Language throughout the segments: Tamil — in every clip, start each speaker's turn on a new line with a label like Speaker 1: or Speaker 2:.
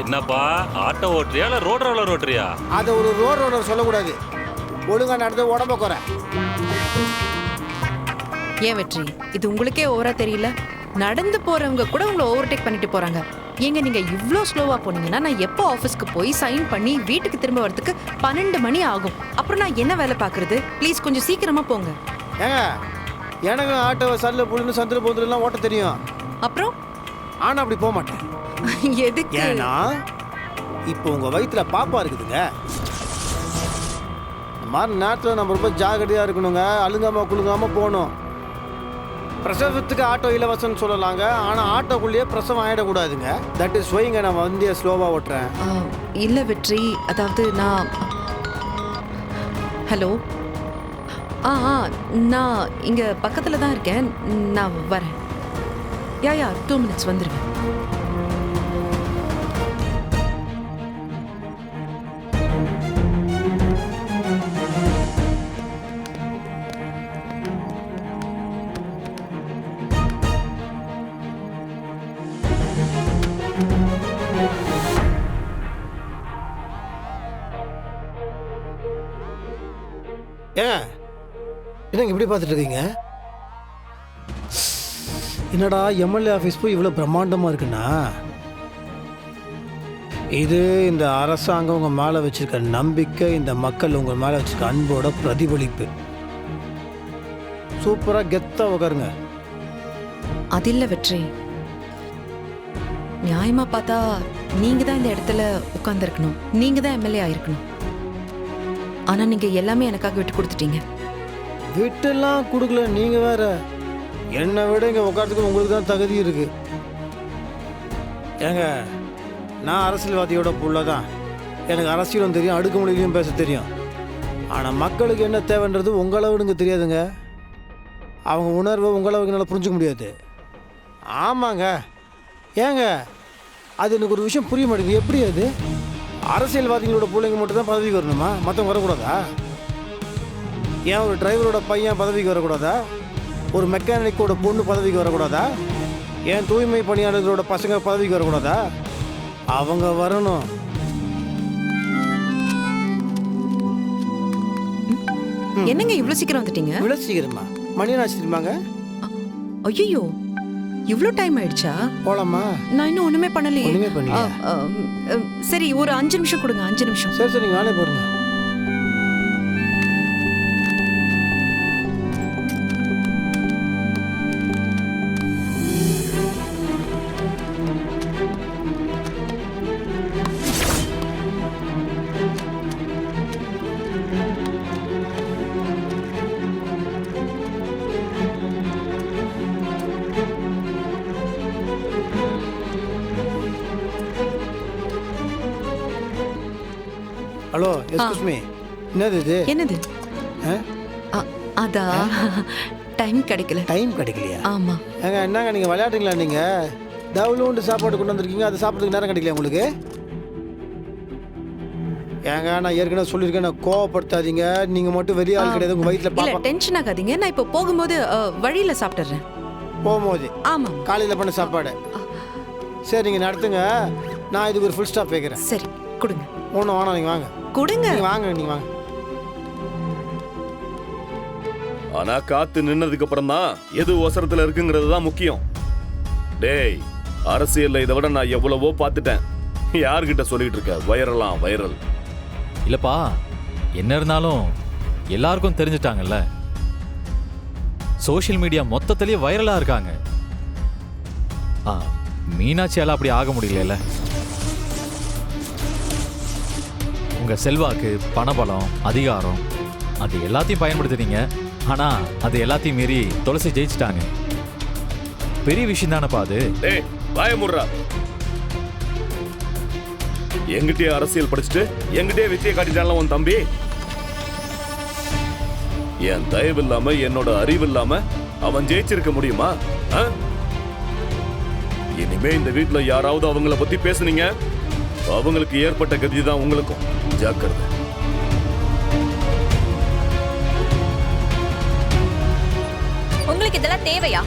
Speaker 1: என்னப்பா ஆட்டோ ஓட்டுறியா இல்ல ரோட் ரோலர் ஓட்டுறியா?
Speaker 2: அதை ஒரு ரோட் ரோலர் சொல்லக்கூடாது. ஒழுங்கா நடந்து உடம்ப குறை.
Speaker 3: ஏன் வெற்றி, இது உங்களுக்கே ஓவரா தெரியல? நடந்து போறவங்க கூட உங்களை ஓவர்டேக் பண்ணிட்டு போறாங்க. ஏங்க நீங்க இவ்ளோ ஸ்லோவா போனீங்கன்னா நான் எப்போ ஆஃபீஸ்க்கு போய் சைன் பண்ணி வீட்டுக்கு திரும்ப வரதுக்கு 12 மணி ஆகும். அப்புறம் நான் என்ன வேலை பார்க்கறது? ப்ளீஸ் கொஞ்சம் சீக்கிரமா போங்க.
Speaker 2: ஏங்க எனக்கு ஆட்டோ சல்ல புள்ளின்னு சந்திர போதுலாம் ஓட்ட தெரியும்.
Speaker 3: அப்புறம்
Speaker 2: ஆனா அப்படி போக மாட்டேன்.
Speaker 3: எதுக்கு?
Speaker 2: ஏன்னா இப்போ உங்க வயிற்றுல பாப்பா இருக்குதுங்க. இந்த மாதிரி நேரத்தில் நம்ம ரொம்ப ஜாகிரதையா இருக்கணுங்க. அழுங்காம குழுங்காம போகணும். பிரசவத்துக்கு ஆட்டோ இலவசம்னு சொல்லலாங்க. ஆனால் ஆட்டோக்குள்ளேயே பிரசவம் ஆகிடக்கூடாதுங்க. தட் இஸ் ஒய்ங்க நான் வண்டியை ஸ்லோவாக ஓட்டுறேன்.
Speaker 3: இல்ல வெற்றி, அதாவது நான் ஹலோ நான் இங்க பக்கத்துல தான் இருக்கேன். நான் வரேன். யா 2 minutes வந்துருவேன்.
Speaker 2: ஏங்க என்னங்க இப்படி பார்த்துட்டு இருக்கீங்க? என்னடா எம்எல்ஏ ஆஃபீஸ் போய் இவ்வளோ பிரம்மாண்டமாக இருக்குன்னா, இது இந்த அரசாங்கம் உங்கள் மேலே வச்சுருக்க நம்பிக்கை, இந்த மக்கள் உங்கள் மேலே வச்சுருக்க அன்போட பிரதிபலிப்பு. சூப்பராக கெத்தாக உட்காருங்க.
Speaker 3: அது இல்ல வெற்றி, நியாயமா பார்த்தா நீங்க தான் இந்த இடத்துல உட்கார்ந்துருக்கணும். நீங்க தான் எம்எல்ஏ ஆயிருக்கணும். ஆனா நீங்க எல்லாமே எனக்காக விட்டு கொடுத்துட்டீங்க.
Speaker 2: விட்டுலாம் கொடுக்கல. நீங்கள் வேற என்னை விட இங்கே உட்காரத்துக்கு உங்களுக்கு தான் தகுதி இருக்கு. ஏங்க நான் அரசியல்வாதியோட புள்ள தான். எனக்கு அரசியலும் தெரியும், அடுக்குமொழியிலையும் பேச தெரியும். ஆனால் மக்களுக்கு என்ன தேவைன்றது உங்களவுக்கு தெரியாதுங்க. அவங்க உணர்வை உங்களவுக்கு நல்லா புரிஞ்சுக்க முடியாது. ஆமாங்க. ஏங்க அது எனக்கு ஒரு விஷயம் புரிய மாட்டேங்குது. எப்படி அது அரசியல்வாதிகளோட பிள்ளைங்க மட்டும் தான் பதவிக்கு வரணுமா? மற்றவங்க வரக்கூடாதா? ஏன் ஒரு டிரைவரோட பையன் பதவிக்கு வரக்கூடாதா? ஒரு மெக்கானிக்கோட பொண்ணு பதவிக்கு வரக்கூடாதா? ஏன் தூய்மை பணியாளர்களோட பசங்க பதவிக்கு வரக்கூடாதா? அவங்க வரணும்.
Speaker 3: என்னங்க இவ்வளவு சீக்கிரம் வந்துட்டீங்க?
Speaker 2: இவ்வளவு சீக்கிரமா? மணி என்ன தெரியுமாங்க?
Speaker 3: ஐயோ, இவ்ளோ டைம் ஆயிடுச்சா?
Speaker 2: போலாமா?
Speaker 3: நான் இன்னும் ஒண்ணுமே பண்ணலையே.
Speaker 2: ஒண்ணுமே பண்ணலையா?
Speaker 3: சரி, ஒரு 5 நிமிஷம் கொடுங்க. 5 நிமிஷம்.
Speaker 2: சரி சரி, நீங்க வேலையை பாருங்க. Hello, excuse me. என்னது இது?
Speaker 3: என்னது? அதா டைம் கிடைக்கல.
Speaker 2: டைம் கிடைக்கலையா?
Speaker 3: ஆமா.
Speaker 2: ஏங்க என்னங்க நீங்கள் விளையாடுறீங்களா? நீங்கள் டவுலூண்டு சாப்பாடு கொண்டு வந்திருக்கீங்க, அது சாப்பிட்றதுக்கு நேரம் கிடைக்கல உங்களுக்கு? ஏங்க நான் ஏற்கனவே சொல்லியிருக்கேன், நான் கோவப்படுத்தாதீங்க. நீங்கள் மட்டும் வெளியே ஆள் கிடையாது. உங்கள் வயிற்றில்
Speaker 3: இல்ல,
Speaker 2: பாப்பா.
Speaker 3: டென்ஷன் ஆகாதீங்க. நான் இப்போ போகும்போது வழியில சாப்பிட்டுறேன்.
Speaker 2: போகும்போது?
Speaker 3: ஆமா.
Speaker 2: காலையில் பண்ண சாப்பாடு. சரி, நீங்கள் நடத்துங்க. நான் இதுக்கு ஒரு ஃபுல் ஸ்டாப் வைக்கிறேன்.
Speaker 3: சரி, கொடுங்க.
Speaker 2: ஒன்றும் வேணாம், நீங்கள் வாங்க.
Speaker 3: கொடுங்க.
Speaker 2: நீங்கள் வாங்க, நீங்கள் வாங்க.
Speaker 4: ஆனா காத்து நின்னதுக்கு அப்புறம் தான் எது அவசரத்துல இருக்குங்கிறது தான் முக்கியம். டேய், அரசியல்ல இதை விட நான் எவ்வளவோ பார்த்துட்டேன். யார்கிட்ட சொல்லிட்டு இருக்க? வைரல்.
Speaker 5: இல்லப்பா, என்ன இருந்தாலும் எல்லாருக்கும் தெரிஞ்சிட்டாங்கல்ல. சோஷியல் மீடியா மொத்தத்திலேயே வைரலா இருக்காங்க. மீனாட்சியால அப்படி ஆக முடியல. உங்க செல்வாக்கு, பணபலம், அதிகாரம், அது எல்லாத்தையும் பயன்படுத்துறீங்க. ஆனா அது எல்லாத்தையும் மீறி துளசி ஜெயிச்சிட்டாங்க. பெரிய விஷயம் தானப்பா அது.
Speaker 4: டேய், வாய மூடுறா. எங்கிட்டே அரசியல் படிச்சுட்டு எங்கிட்டே வித்தியை காட்டிட்டான்ல உன் தம்பி. என் தயவு இல்லாம, என்னோட அறிவு இல்லாம அவன் ஜெயிச்சிருக்க முடியுமா? இனிமே இந்த வீட்டுல யாராவது அவங்கள பத்தி பேசுனீங்க, அவங்களுக்கு ஏற்பட்ட கதி தான் உங்களுக்கும். ஜாக்கிரதை.
Speaker 6: உங்களுக்கு இதெல்லாம் தேவையா?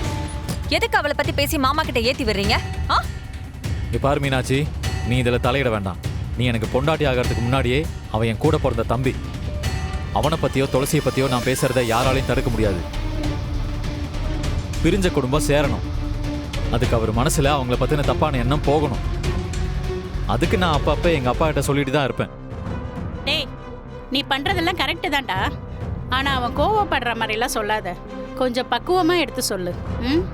Speaker 6: எதுக்கு அவளை பத்தி பேசி மாமா கிட்ட ஏத்தி விடுறீங்க?
Speaker 5: இங்க பாரு மீனாட்சி, நீ இதில் தலையிட வேண்டாம். நீ எனக்கு பொண்டாட்டி ஆகிறதுக்கு முன்னாடியே அவன் என் கூட பிறந்த தம்பி. அவனை பற்றியோ துளசியை பற்றியோ நான் பேசுகிறத யாராலையும் தடுக்க முடியாது. பிரிஞ்ச குடும்பம் சேரணும், அதுக்கு அவர் மனசில் அவங்கள பற்றின தப்பான எண்ணம் போகணும். அதுக்கு நான் அப்பப்போ எங்கள் அப்பா கிட்ட சொல்லிட்டு தான் இருப்பேன்.
Speaker 6: டேய், நீ பண்றதெல்லாம் கரெக்டு தான்டா. ஆனா அவன் கோவப்படுற மாதிரிலாம் சொல்லாத, கொஞ்சம் பக்குவமா எடுத்து சொல்லு. ம்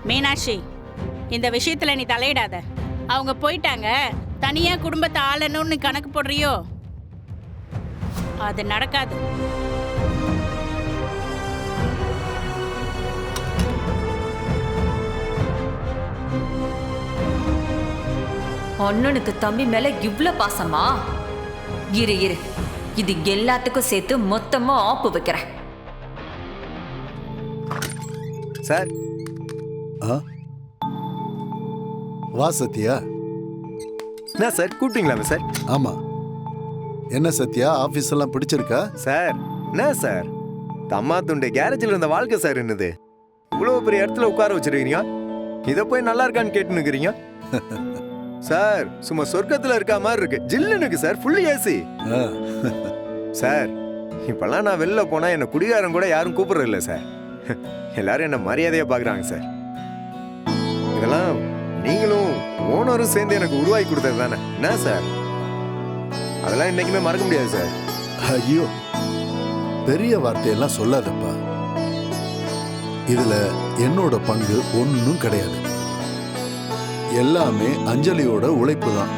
Speaker 6: மீனாட்சி, இந்த விஷயத்துல நீ தலையிடாத. அவங்க போயிட்டாங்க, தனியா குடும்பத்தை ஆளணும்னு கணக்கு போடுறியோ? அது நடக்காது.
Speaker 7: அண்ணனுக்கு தம்பி மேல இவ்ளோ பாசமா? இரு இரு, இது எல்லாத்துக்கும் சேர்த்து மொத்தமா ஆப்பு வைக்கிறேன்.
Speaker 8: சார்.
Speaker 9: வா சத்யா.
Speaker 8: என்ன சார் கூப்பிட்டீங்களா சார்?
Speaker 9: ஆமா. என்ன சத்யா, ஆபீஸ் எல்லாம் பிடிச்சிருக்கா?
Speaker 8: சார் என்ன சார், தம்மா துண்டு கேரேஜில் இருந்த வாழ்க்கை சார் என்னது? இவ்வளோ பெரிய இடத்துல உட்கார வச்சிருக்கீங்க, இதை போய் நல்லா இருக்கான்னு கேட்டுன்னு இருக்கிறீங்க. சார் சும்மா சொர்க்கத்துல இருக்க மாதிரி இருக்கு, ஜில்லுனுக்கு சார், ஃபுல்லி ஏசி. சார் இப்பெல்லாம் நான் வெளில போனா என்ன குடிகாரன் கூட யாரும் கூப்பிடுறது இல்லை சார். எல்லாரும் என்ன மரியாதையா பாக்குறாங்க சார். இதெல்லாம் நீங்களும் ஓனரும் சேர்ந்து எனக்கு உருவாக்கி கொடுத்தது தானே என்ன சார்? அதெல்லாம் இன்னைக்குமே மறக்க முடியாது சார்.
Speaker 9: ஐயோ, பெரிய வார்த்தையெல்லாம் சொல்லாதப்பா. இதுல என்னோட பங்கு ஒன்னும் கிடையாது. எல்லாமே அஞ்சலியோட உழைப்பு தான்.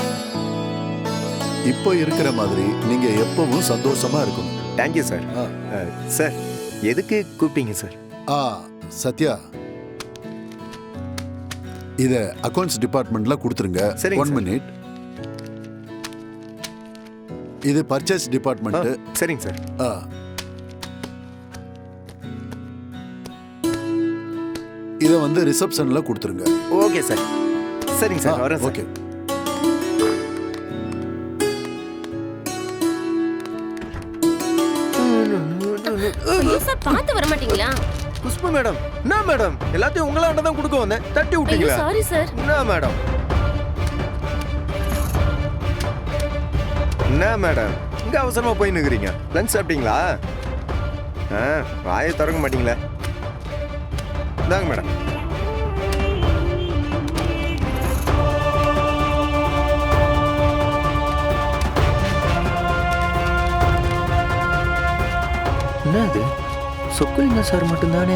Speaker 9: இப்போ இருக்கிற மாதிரி நீங்க எப்பவும் சந்தோஷமா இருக்கணும்.
Speaker 8: Thank you sir. சார் எதுக்கு கூப்பிட்டீங்க சார்?
Speaker 9: சத்யா, இத அக்கவுண்ட்ஸ் டிபார்ட்மெண்ட்ல கொடுத்துருங்க.
Speaker 8: சரிங்க
Speaker 9: 1 மினிட். இது பர்ச்சேஸ் டிபார்ட்மெண்ட்.
Speaker 8: சரிங்க சார்.
Speaker 9: இத வந்து ரிசப்ஷன்ல கொடுத்துருங்க.
Speaker 8: Okay sir. சரிங்க சார், வரேன் சார்.
Speaker 9: ஓகே.
Speaker 10: சார் பார்த்து வர மாட்டீங்களா?
Speaker 8: புஷ்பா மேடம், என்ன மேடம் எல்லாத்தையும் உங்களாண்ட தான் கொடுக்க வந்தேன், தட்டி விட்டீங்களா?
Speaker 10: Sorry sir.
Speaker 8: என்ன மேடம்? என்ன மேடம் இங்க அவசரமா போய் நிக்கிறீங்க? லஞ்ச் சாப்பிட்டீங்களா? வாயை திறக்க மாட்டீங்களா? இந்தாங்க மேடம். என்னது, சொக்கலிங்க சார் மட்டும்தானே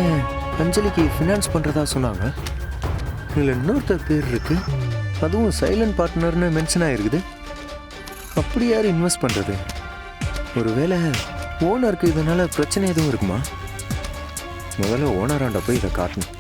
Speaker 8: அஞ்சலிக்கு ஃபினான்ஸ் பண்றதா சொன்னாங்க. இதுல இன்னொருத்தர் பேர் இருக்கு, அதுவும் சைலண்ட் பார்ட்னர்னு மென்ஷன் ஆயிருக்குது. அப்படி யார் இன்வெஸ்ட் பண்றது? ஒருவேளை ஓனருக்கு இதனால பிரச்சனை எதுவும் இருக்குமா? முதல்ல ஓனராண்ட போய் இதை காட்டணும்.